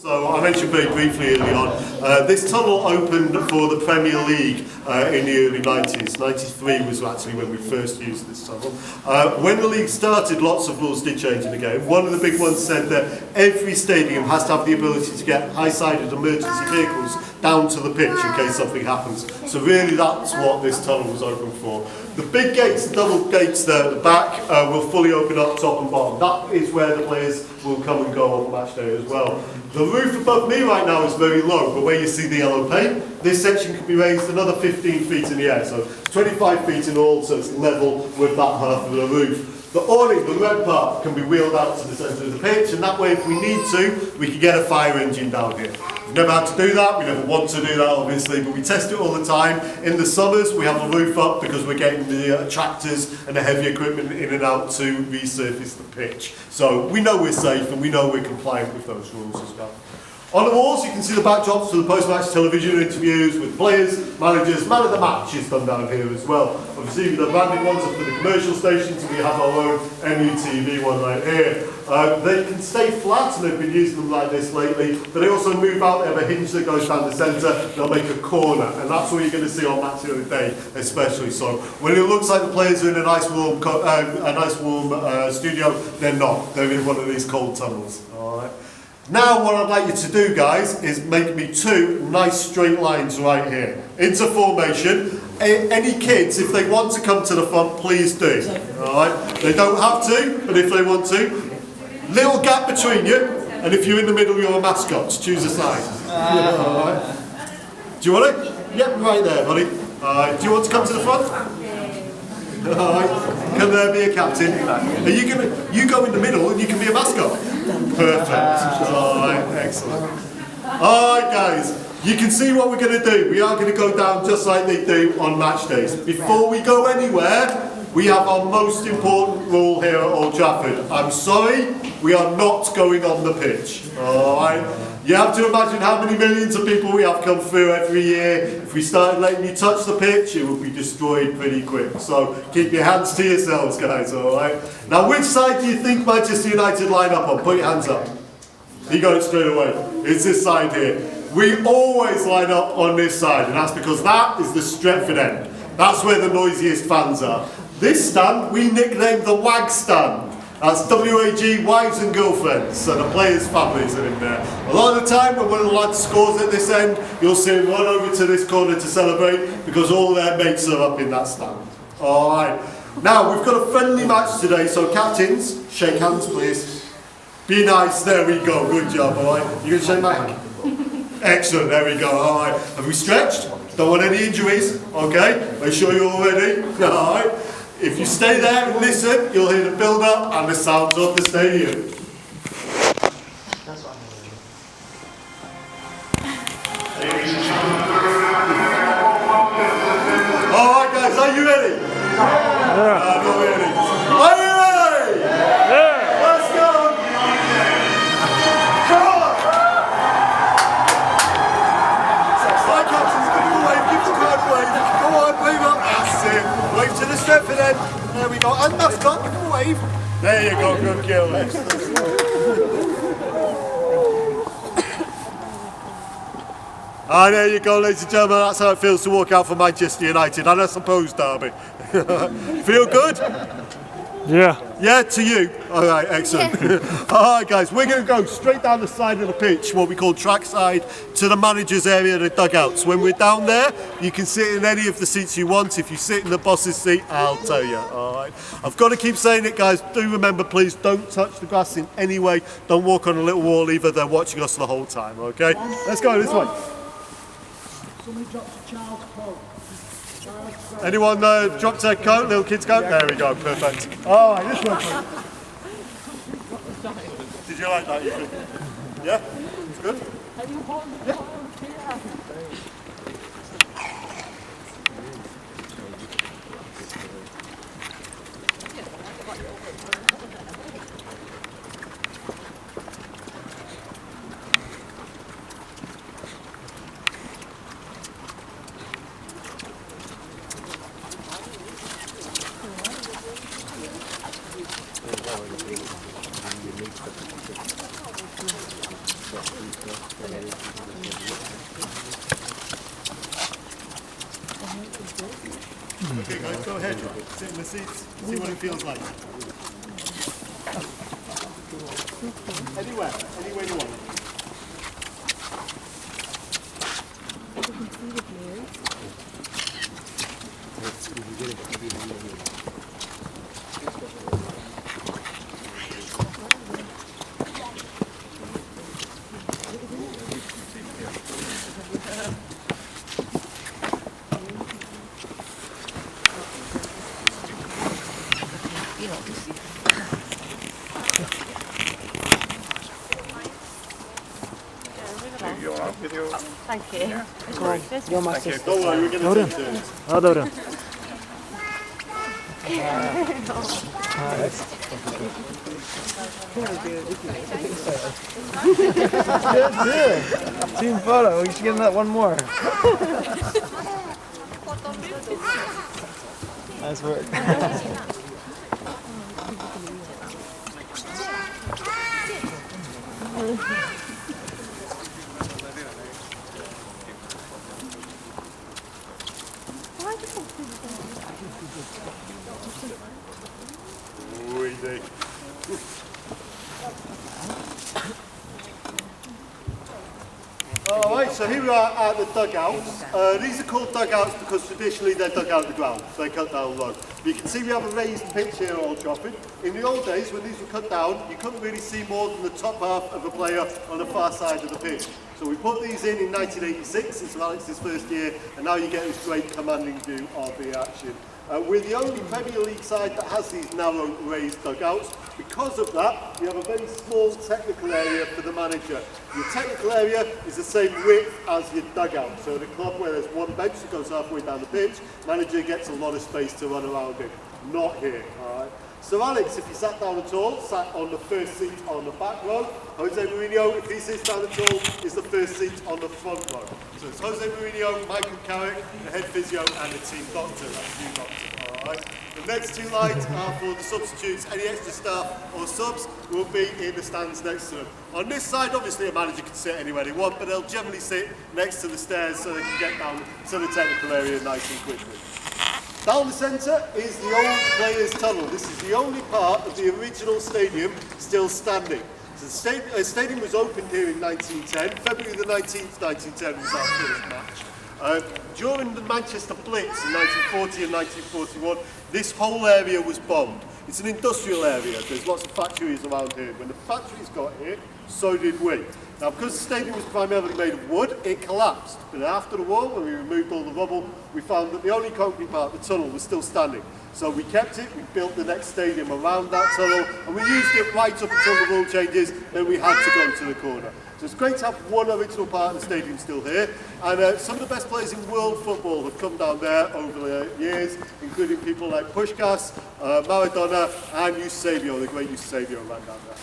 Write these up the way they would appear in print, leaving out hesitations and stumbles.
So I mentioned very briefly early on, this tunnel opened for the Premier League in the early 90s. 93 was actually when we first used this tunnel. When the league started, lots of rules did change in the game. One of the big ones said that every stadium has to have the ability to get high-sided emergency vehicles down to the pitch in case something happens. So really that's what this tunnel was open for. The big gates, the double gates there at the back, will fully open up top and bottom. That is where the players will come and go on match day as well. The roof above me right now is very low, but where you see the yellow paint, this section can be raised another 15 feet in the air, so 25 feet in all, so it's level with that half of the roof. The awning, the red part, can be wheeled out to the centre of the pitch, and that way if we need to, we can get a fire engine down here. We've never had to do that, we never want to do that obviously, but we test it all the time. In the summers we have the roof up because we're getting the tractors and the heavy equipment in and out to resurface the pitch. So we know we're safe and we know we're compliant with those rules as well. On the walls you can see the backdrops for the post-match television interviews with players, managers, man of the match is done down here as well. Obviously the branded ones are for the commercial stations and we have our own MUTV one right here. They can stay flat and they've been using them like this lately, but they also move out, they have a hinge that goes down the centre, they'll make a corner, and that's what you're going to see on match the other day especially. So when it looks like the players are in a nice warm studio, they're not, they're in one of these cold tunnels. Alright. Now what I'd like you to do, guys, is make me two nice straight lines right here into formation. Any kids, if they want to come to the front, please do. Alright? They don't have to, but if they want to. Little gap between you, and if you're in the middle, you're a mascot. Choose a side. Alright? Do you want it? Yep, right there, buddy. Alright, do you want to come to the front? Alright, come there, be a captain. Are you go in the middle and you can be a mascot. Perfect. Alright, excellent. Alright guys, you can see what we're going to do. We are going to go down just like they do on match days. Before we go anywhere, we have our most important rule here at Old Trafford. I'm sorry, we are not going on the pitch. Alright? You have to imagine how many millions of people we have come through every year. If we started letting you touch the pitch, it would be destroyed pretty quick. So keep your hands to yourselves, guys, alright? Now, which side do you think Manchester United line up on? Put your hands up. You got it straight away. It's this side here. We always line up on this side, and that's because that is the Stretford end. That's where the noisiest fans are. This stand, we nicknamed the WAG stand. That's WAG, wives and girlfriends, so the players' families are in there. A lot of the time when one of the lads scores at this end, you'll see them run over to this corner to celebrate because all their mates are up in that stand. Alright, now we've got a friendly match today, so captains, shake hands please. Be nice, there we go, good job, alright. You going to shake my hand? Excellent, there we go, alright. Have we stretched? Don't want any injuries, okay? Make sure you're all ready, alright. If you stay there and listen, you'll hear the build-up and the sounds of the stadium. Alright guys, are you ready? Yeah. Not ready. Are you ready? Yeah. Let's go! Come on! Slide captains, give the wave, give the crowd a wave. Go on, wave up. That's it. Wave to the Stretford end. There we go. And mascot, give him a wave. There you go, good kill. There you go, ladies and gentlemen. That's how it feels to walk out for Manchester United. And I suppose Derby. Feel good? Yeah. Yeah, to you. Alright, excellent. Alright guys, we're going to go straight down the side of the pitch, what we call trackside, to the manager's area, the dugouts. When we're down there, you can sit in any of the seats you want. If you sit in the boss's seat, I'll tell you. Alright. I've got to keep saying it, guys. Do remember, please, don't touch the grass in any way. Don't walk on a little wall either. They're watching us the whole time, okay? Let's go this way. Somebody dropped a child's coat. Anyone dropped a coat, little kid's coat? There we go, perfect. Alright, this one. Did you like that? Yeah? It's good? Yeah. Okay guys, go ahead. Sit in the seats, see what it feels like. Anywhere you want. Thank you. You're my sister. Don't worry, we're going to take turns. Oh, dobra. Good. Team photo. We should give him that one more. Nice work. Easy. Alright, so here we are at the dugouts. These are called dugouts because traditionally they're dug out of the ground. They're cut down low. You can see we have a raised pitch here at Old Trafford. In the old days, when these were cut down, you couldn't really see more than the top half of a player on the far side of the pitch. So we put these in 1986, it's Alex's first year, and now you get this great commanding view of the action. We're the only Premier League side that has these narrow raised dugouts. Because of that, you have a very small technical area for the manager. Your technical area is the same width as your dugout. So the club where there's one bench that goes halfway down the pitch, manager gets a lot of space to run around it. Not here, all right? So Alex, if he sat down at all, sat on the first seat on the back row. Jose Mourinho, if he sits down at all, is the first seat on the front row. So it's Jose Mourinho, Michael Carrick, the head physio, and the team doctor. That's you doctor, all right? The next two lines are for the substitutes. Any extra staff or subs will be in the stands next to them. On this side, obviously a manager can sit anywhere they want, but they'll generally sit next to the stairs so they can get down to the technical area nice and quickly. Down the centre is the old players' tunnel. This is the only part of the original stadium still standing. So the stadium was opened here in 1910. February the 19th, 1910 was our first match. During the Manchester Blitz in 1940 and 1941, this whole area was bombed. It's an industrial area. There's lots of factories around here. When the factories got here, so did we. Now, because the stadium was primarily made of wood, it collapsed. But after the war, when we removed all the rubble, we found that the only concrete part of the tunnel was still standing. So we kept it, we built the next stadium around that tunnel, and we used it right up until the rule changes, then we had to go to the corner. So it's great to have one original part of the stadium still here. And some of the best players in world football have come down there over the years, including people like Puskás, Maradona, and Eusebio, the great Eusebio ran down there.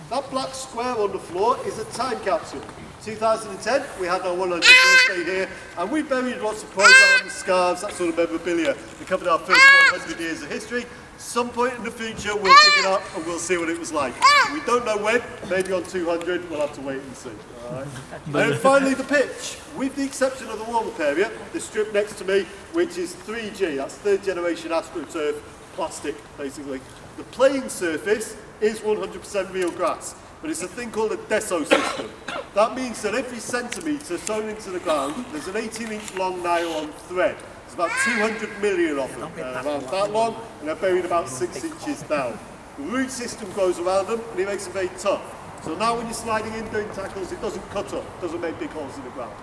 That black square on the floor is a time capsule. 2010, we had our 100th birthday here, and we buried lots of programs, scarves, that sort of memorabilia. We covered our first 100 years of history. Some point in the future, we'll dig it up and we'll see what it was like. We don't know when, maybe on 200, we'll have to wait and see. All right. And then finally, the pitch. With the exception of the warm-up area, the strip next to me, which is 3G, that's third generation AstroTurf, plastic, basically. The playing surface is 100% real grass, but it's a thing called a deso system. That means that every centimetre sewn into the ground, there's an 18-inch long nylon thread. There's about 200 million of them, around that long, and they're buried about 6 inches down. The root system goes around them, and it makes them very tough. So now when you're sliding in doing tackles, it doesn't cut up, it doesn't make big holes in the ground.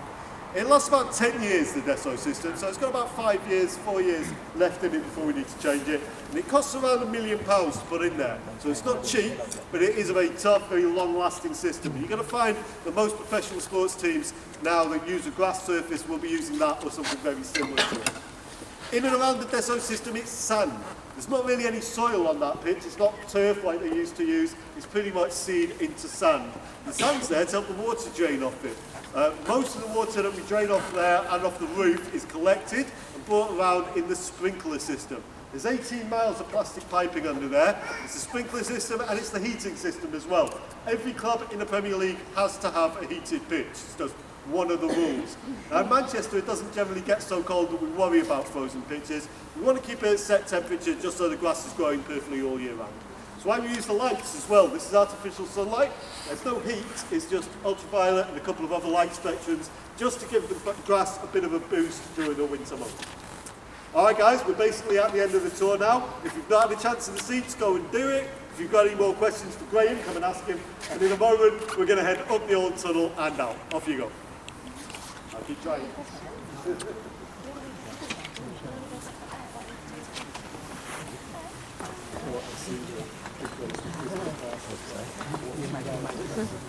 It lasts about 10 years, the Deso system, so it's got about 5 years, 4 years left in it before we need to change it. And it costs around £1 million to put in there. So it's not cheap, but it is a very tough, very long-lasting system. You're going to find that most professional sports teams now that use a grass surface will be using that or something very similar to it. In and around the Deso system, it's sand. There's not really any soil on that pitch. It's not turf like they used to use. It's pretty much seed into sand. The sand's there to help the water drain off it. Most of the water that we drain off there and off the roof is collected and brought around in the sprinkler system. There's 18 miles of plastic piping under there. It's a sprinkler system and it's the heating system as well. Every club in the Premier League has to have a heated pitch. It's just one of the rules. Now in Manchester it doesn't generally get so cold that we worry about frozen pitches. We want to keep it at set temperature just so the grass is growing perfectly all year round. So why we use the lights as well. This is artificial sunlight. There's no heat, it's just ultraviolet and a couple of other light spectrums just to give the grass a bit of a boost during the winter months. Alright guys, we're basically at the end of the tour now. If you've not had a chance in the seats, go and do it. If you've got any more questions for Graham, come and ask him. And in a moment, we're going to head up the old tunnel and out. Off you go. I'll keep trying.